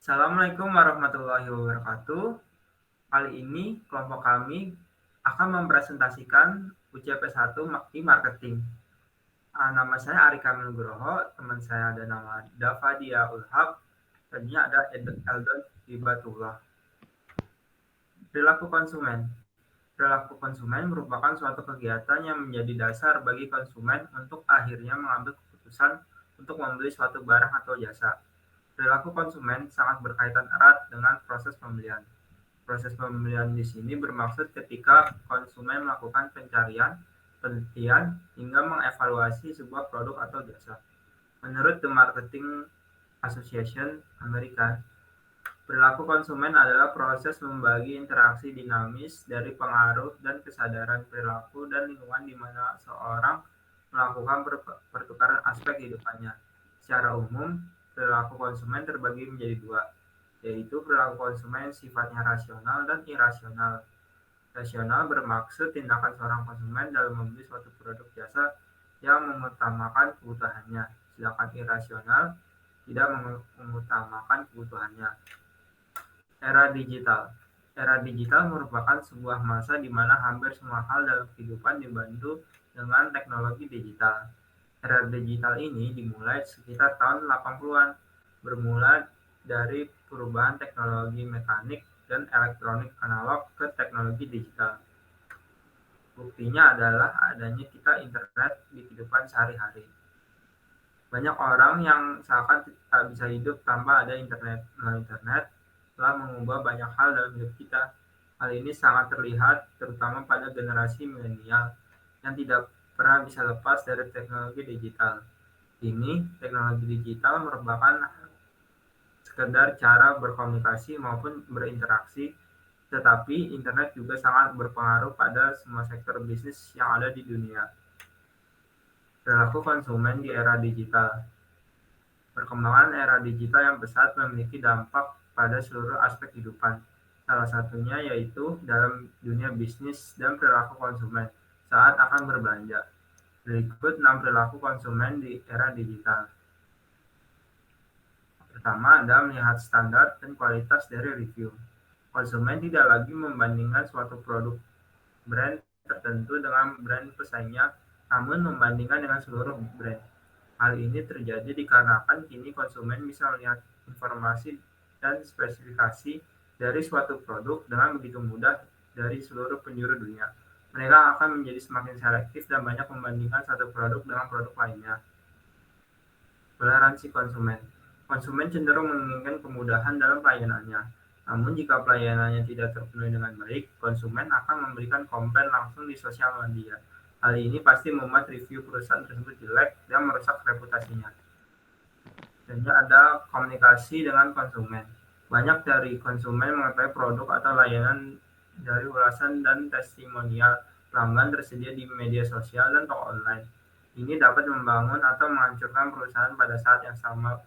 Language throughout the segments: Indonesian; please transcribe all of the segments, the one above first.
Assalamualaikum warahmatullahi wabarakatuh. Kali ini kelompok kami akan mempresentasikan UCP1 di marketing. Nama saya Ari Kamil Nugroho, teman saya ada nama Davadia Ulhab, selanjutnya ada Eldon Hibatullah. Perilaku konsumen. Perilaku konsumen merupakan suatu kegiatan yang menjadi dasar bagi konsumen untuk akhirnya mengambil keputusan untuk membeli suatu barang atau jasa. Perilaku konsumen sangat berkaitan erat dengan proses pembelian. Proses pembelian di sini bermaksud ketika konsumen melakukan pencarian, penelitian, hingga mengevaluasi sebuah produk atau jasa. Menurut The Marketing Association Amerika, perilaku konsumen adalah proses membagi interaksi dinamis dari pengaruh dan kesadaran perilaku dan lingkungan di mana seorang melakukan pertukaran aspek kehidupannya. Secara umum, perilaku konsumen terbagi menjadi dua, yaitu perilaku konsumen sifatnya rasional dan irasional. Rasional bermaksud tindakan seorang konsumen dalam membeli suatu produk jasa yang mengutamakan kebutuhannya, sedangkan irasional tidak mengutamakan kebutuhannya. Era digital. Era digital merupakan sebuah masa di mana hampir semua hal dalam kehidupan dibantu dengan teknologi digital. Era digital ini dimulai sekitar tahun 80-an, bermula dari perubahan teknologi mekanik dan elektronik analog ke teknologi digital. Buktinya adalah adanya kita internet di kehidupan sehari-hari. Banyak orang yang seakan tak bisa hidup tanpa ada internet. Melalui internet telah mengubah banyak hal dalam hidup kita. Hal ini sangat terlihat terutama pada generasi milenial yang tidak pernah bisa lepas dari teknologi digital. Ini, teknologi digital merupakan sekedar cara berkomunikasi maupun berinteraksi, tetapi internet juga sangat berpengaruh pada semua sektor bisnis yang ada di dunia. Perilaku konsumen di era digital. Perkembangan era digital yang pesat memiliki dampak pada seluruh aspek kehidupan. Salah satunya yaitu dalam dunia bisnis dan perilaku konsumen saat akan berbelanja. Berikut 6 perilaku konsumen di era digital. Pertama, Anda melihat standar dan kualitas dari review. Konsumen tidak lagi membandingkan suatu produk brand tertentu dengan brand pesaingnya, namun membandingkan dengan seluruh brand. Hal ini terjadi dikarenakan kini konsumen bisa melihat informasi dan spesifikasi dari suatu produk dengan begitu mudah dari seluruh penjuru dunia. Mereka akan menjadi semakin selektif dan banyak membandingkan satu produk dengan produk lainnya. Toleransi konsumen. Konsumen cenderung menginginkan kemudahan dalam pelayanannya. Namun jika pelayanannya tidak terpenuhi dengan baik, konsumen akan memberikan komplain langsung di sosial media. Hal ini pasti membuat review perusahaan tersebut jelek dan merusak reputasinya. Selanjutnya ada komunikasi dengan konsumen. Banyak dari konsumen mengetahui produk atau layanan dari ulasan dan testimonial pelanggan tersedia di media sosial dan toko online. Ini dapat membangun atau menghancurkan perusahaan pada saat yang sama.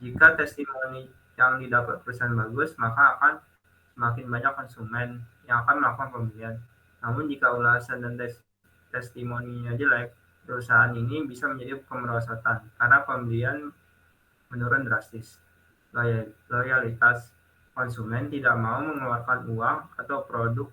Jika testimoni yang didapat perusahaan bagus, maka akan semakin banyak konsumen yang akan melakukan pembelian. Namun jika ulasan dan testimoninya jelek, perusahaan ini bisa menjadi kemerosotan karena pembelian menurun drastis. Loyalitas. Konsumen tidak mau mengeluarkan uang atau produk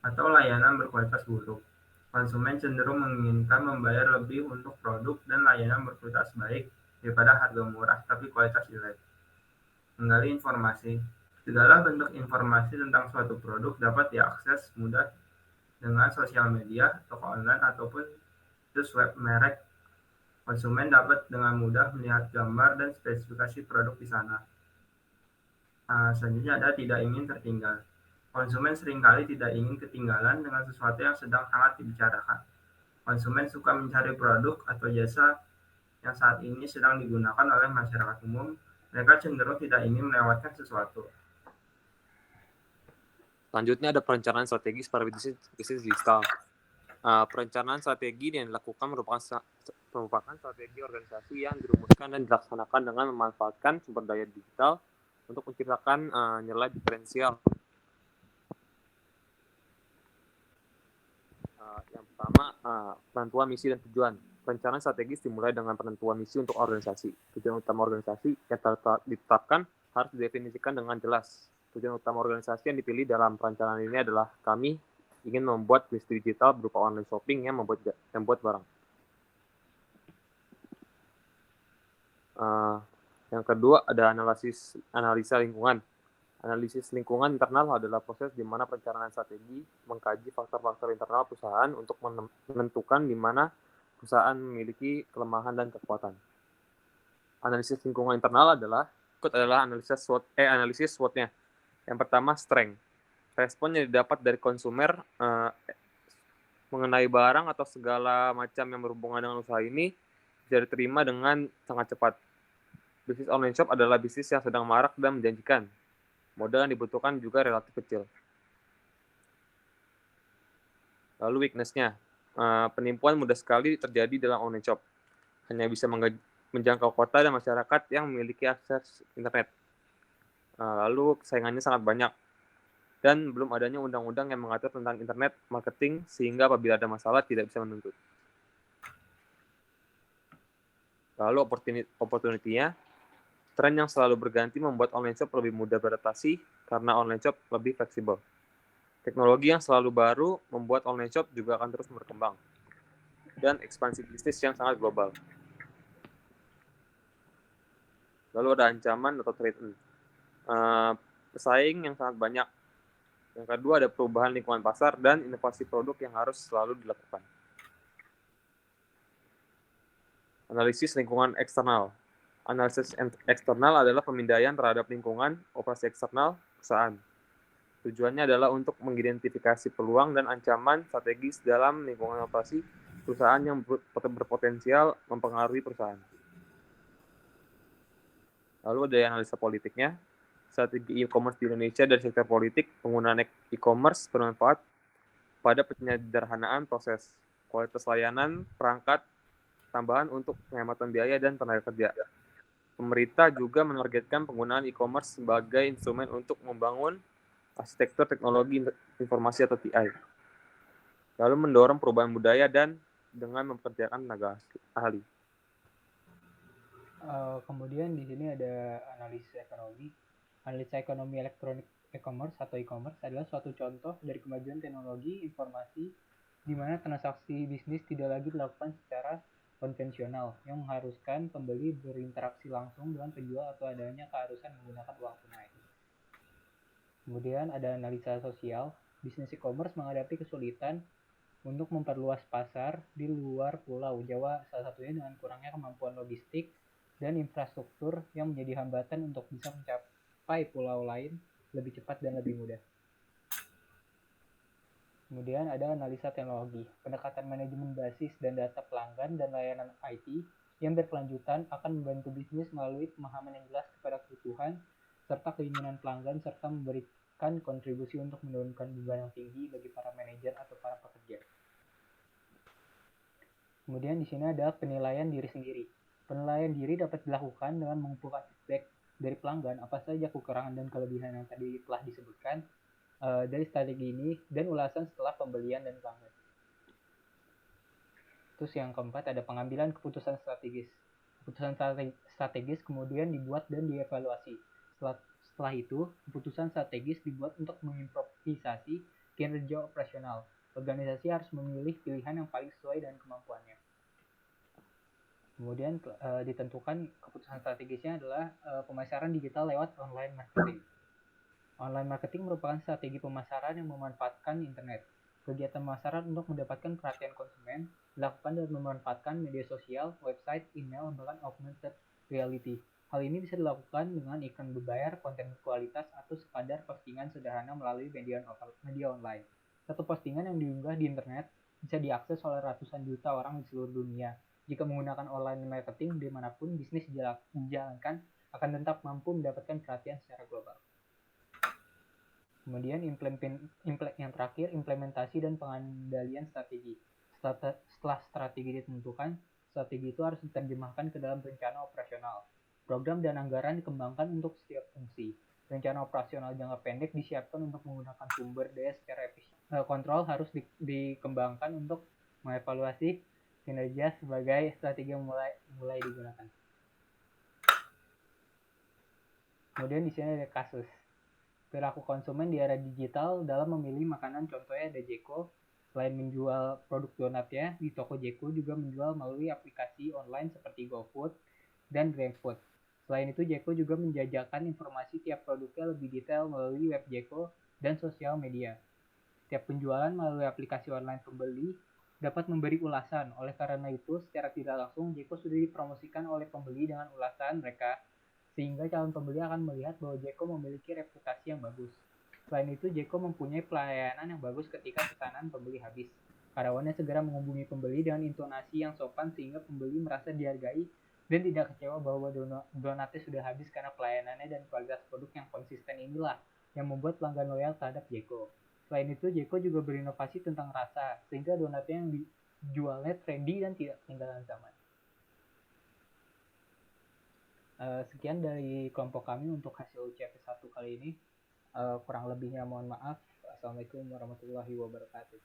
atau layanan berkualitas buruk. Konsumen cenderung menginginkan membayar lebih untuk produk dan layanan berkualitas baik daripada harga murah tapi kualitas jelek. Menggali informasi. Segala bentuk informasi tentang suatu produk dapat diakses mudah dengan sosial media, toko online, ataupun situs web merek. Konsumen dapat dengan mudah melihat gambar dan spesifikasi produk di sana. Selanjutnya ada tidak ingin tertinggal. Konsumen seringkali tidak ingin ketinggalan dengan sesuatu yang sedang hangat dibicarakan. Konsumen suka mencari produk atau jasa yang saat ini sedang digunakan oleh masyarakat umum. Mereka cenderung tidak ingin melewatkan sesuatu. Selanjutnya ada perencanaan strategi para bisnis digital. Perencanaan strategi yang dilakukan merupakan strategi organisasi yang dirumuskan dan dilaksanakan dengan memanfaatkan sumber daya digital untuk menciptakan nilai diferensial. Yang pertama, bantuan misi dan tujuan. Perencanaan strategis dimulai dengan penentuan misi untuk organisasi. Tujuan utama organisasi yang ditetapkan harus didefinisikan dengan jelas. Tujuan utama organisasi yang dipilih dalam perencanaan ini adalah kami ingin membuat bisnis digital berupa online shopping yang membuat barang. Yang kedua ada analisa lingkungan. Analisis lingkungan internal adalah proses di mana perencanaan strategi mengkaji faktor-faktor internal perusahaan untuk menentukan di mana perusahaan memiliki kelemahan dan kekuatan. Analisis lingkungan internal adalah analisis SWOT-nya. Yang pertama, strength. Respon yang didapat dari konsumer mengenai barang atau segala macam yang berhubungan dengan usaha ini bisa diterima dengan sangat cepat. Bisnis online shop adalah bisnis yang sedang marak dan menjanjikan. Modal yang dibutuhkan juga relatif kecil. Lalu weakness-nya. Penipuan mudah sekali terjadi dalam online shop. Hanya bisa menjangkau kota dan masyarakat yang memiliki akses internet. Lalu saingannya sangat banyak. Dan belum adanya undang-undang yang mengatur tentang internet marketing sehingga apabila ada masalah tidak bisa menuntut. Lalu opportunity-nya. Tren yang selalu berganti membuat online shop lebih mudah beradaptasi karena online shop lebih fleksibel. Teknologi yang selalu baru membuat online shop juga akan terus berkembang. Dan ekspansi bisnis yang sangat global. Lalu ada ancaman atau threat. Pesaing yang sangat banyak. Yang kedua ada perubahan lingkungan pasar dan inovasi produk yang harus selalu dilakukan. Analisis lingkungan eksternal. Analisis eksternal adalah pemindaian terhadap lingkungan operasi eksternal perusahaan. Tujuannya adalah untuk mengidentifikasi peluang dan ancaman strategis dalam lingkungan operasi perusahaan yang berpotensial mempengaruhi perusahaan. Lalu ada analisa politiknya. Strategi e-commerce di Indonesia dari sektor politik, penggunaan e-commerce bermanfaat pada penyederhanaan proses, kualitas layanan, perangkat tambahan untuk penghematan biaya dan tenaga kerja. Pemerintah juga menargetkan penggunaan e-commerce sebagai instrumen untuk membangun arsitektur teknologi informasi atau TI. Lalu mendorong perubahan budaya dan dengan mempekerjakan tenaga ahli. Kemudian di sini ada analisa ekonomi. Analisa ekonomi elektronik e-commerce atau e-commerce adalah suatu contoh dari kemajuan teknologi informasi di mana transaksi bisnis tidak lagi dilakukan secara konvensional yang mengharuskan pembeli berinteraksi langsung dengan penjual atau adanya keharusan menggunakan uang tunai. Kemudian ada analisa sosial. Bisnis e-commerce menghadapi kesulitan untuk memperluas pasar di luar Pulau Jawa, salah satunya dengan kurangnya kemampuan logistik dan infrastruktur yang menjadi hambatan untuk bisa mencapai pulau lain lebih cepat dan lebih mudah. Kemudian ada analisa teknologi, pendekatan manajemen basis dan data pelanggan dan layanan IT yang berkelanjutan akan membantu bisnis melalui pemahaman yang jelas kepada kebutuhan serta keinginan pelanggan serta memberikan kontribusi untuk menurunkan beban yang tinggi bagi para manajer atau para pekerja. Kemudian di sini ada penilaian diri sendiri. Penilaian diri dapat dilakukan dengan mengumpulkan feedback dari pelanggan apa saja kekurangan dan kelebihan yang tadi telah disebutkan dari strategi ini dan ulasan setelah pembelian dan pelanggan. Terus yang keempat ada pengambilan keputusan strategis. Keputusan strategis kemudian dibuat dan dievaluasi. Setelah itu, keputusan strategis dibuat untuk mengimprovisasi kinerja operasional. Organisasi harus memilih pilihan yang paling sesuai dengan kemampuannya. Kemudian ditentukan keputusan strategisnya adalah pemasaran digital lewat online marketing. Online marketing merupakan strategi pemasaran yang memanfaatkan internet. Kegiatan pemasaran untuk mendapatkan perhatian konsumen dilakukan dengan memanfaatkan media sosial, website, email, bahkan augmented reality. Hal ini bisa dilakukan dengan iklan berbayar, konten berkualitas, atau sekadar postingan sederhana melalui media online. Satu postingan yang diunggah di internet bisa diakses oleh ratusan juta orang di seluruh dunia. Jika menggunakan online marketing dimanapun bisnis dijalankan, akan tetap mampu mendapatkan perhatian secara global. Kemudian yang terakhir, implementasi dan pengendalian strategi. Setelah strategi ditentukan, strategi itu harus diterjemahkan ke dalam rencana operasional. Program dan anggaran dikembangkan untuk setiap fungsi. Rencana operasional jangka pendek disiapkan untuk menggunakan sumber daya secara efisien. Kontrol harus dikembangkan untuk mengevaluasi kinerja sebagai strategi yang mulai digunakan. Kemudian di sini ada kasus perilaku konsumen di era digital dalam memilih makanan. Contohnya ada Jeko. Selain menjual produk donatnya di toko Jeko, juga menjual melalui aplikasi online seperti GoFood dan GrabFood. Selain itu, Jeko juga menjajakan informasi tiap produknya lebih detail melalui web Jeko dan sosial media. Tiap penjualan melalui aplikasi online pembeli dapat memberi ulasan. Oleh karena itu, secara tidak langsung Jeko sudah dipromosikan oleh pembeli dengan ulasan mereka, sehingga calon pembeli akan melihat bahwa Jeko memiliki reputasi yang bagus. Selain itu, Jeko mempunyai pelayanan yang bagus ketika pesanan pembeli habis. Karyawannya segera menghubungi pembeli dengan intonasi yang sopan sehingga pembeli merasa dihargai dan tidak kecewa bahwa donatnya sudah habis, karena pelayanannya dan kualitas produk yang konsisten inilah yang membuat pelanggan loyal terhadap Jeko. Selain itu, Jeko juga berinovasi tentang rasa, sehingga donatnya yang dijualnya trendy dan tidak ketinggalan zaman. Sekian dari kelompok kami untuk hasil UCP 1 kali ini. Kurang lebihnya mohon maaf. Assalamualaikum warahmatullahi wabarakatuh.